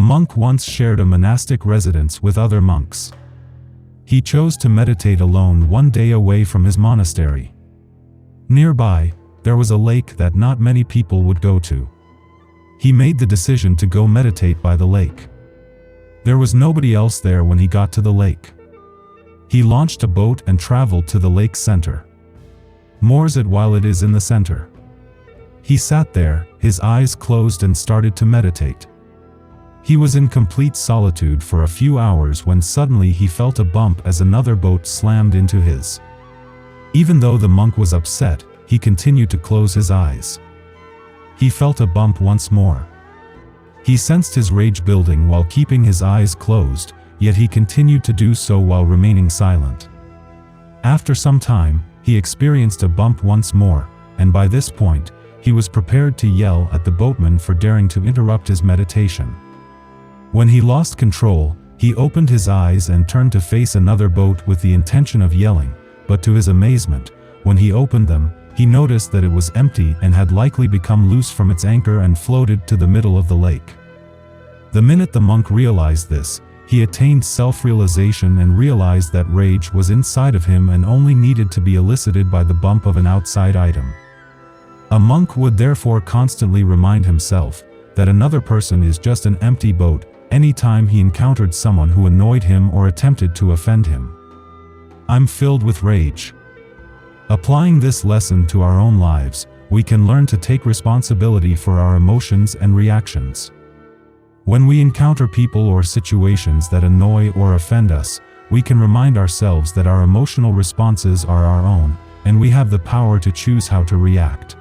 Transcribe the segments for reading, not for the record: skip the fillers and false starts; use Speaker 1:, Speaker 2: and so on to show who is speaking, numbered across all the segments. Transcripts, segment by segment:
Speaker 1: monk once shared a monastic residence with other monks. He chose to meditate alone one day away from his monastery. Nearby, there was a lake that not many people would go to. He made the decision to go meditate by the lake. There was nobody else there when he got to the lake. He launched a boat and traveled to the lake's center. Moors it while it is in the center. He sat there, his eyes closed, and started to meditate. He was in complete solitude for a few hours when suddenly he felt a bump as another boat slammed into his. Even though the monk was upset, he continued to close his eyes. He felt a bump once more. He sensed his rage building while keeping his eyes closed, yet he continued to do so while remaining silent. After some time, he experienced a bump once more, and by this point, he was prepared to yell at the boatman for daring to interrupt his meditation. When he lost control, he opened his eyes and turned to face another boat with the intention of yelling, but to his amazement, when he opened them, he noticed that it was empty and had likely become loose from its anchor and floated to the middle of the lake. The minute the monk realized this, he attained self-realization and realized that rage was inside of him and only needed to be elicited by the bump of an outside item. A monk would therefore constantly remind himself that another person is just an empty boat anytime he encountered someone who annoyed him or attempted to offend him. I'm filled with rage. Applying this lesson to our own lives, we can learn to take responsibility for our emotions and reactions. When we encounter people or situations that annoy or offend us, we can remind ourselves that our emotional responses are our own, and we have the power to choose how to react.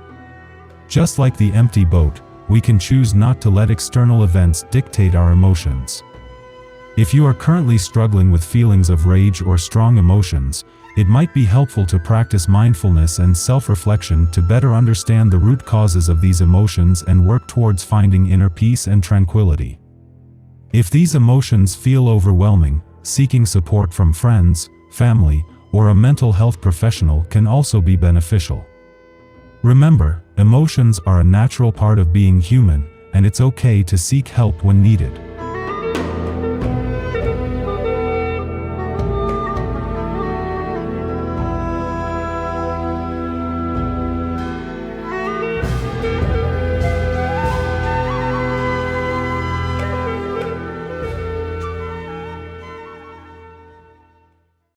Speaker 1: Just like the empty boat, we can choose not to let external events dictate our emotions. If you are currently struggling with feelings of rage or strong emotions, it might be helpful to practice mindfulness and self-reflection to better understand the root causes of these emotions and work towards finding inner peace and tranquility. If these emotions feel overwhelming, seeking support from friends, family, or a mental health professional can also be beneficial. Remember, emotions are a natural part of being human, and it's okay to seek help when needed.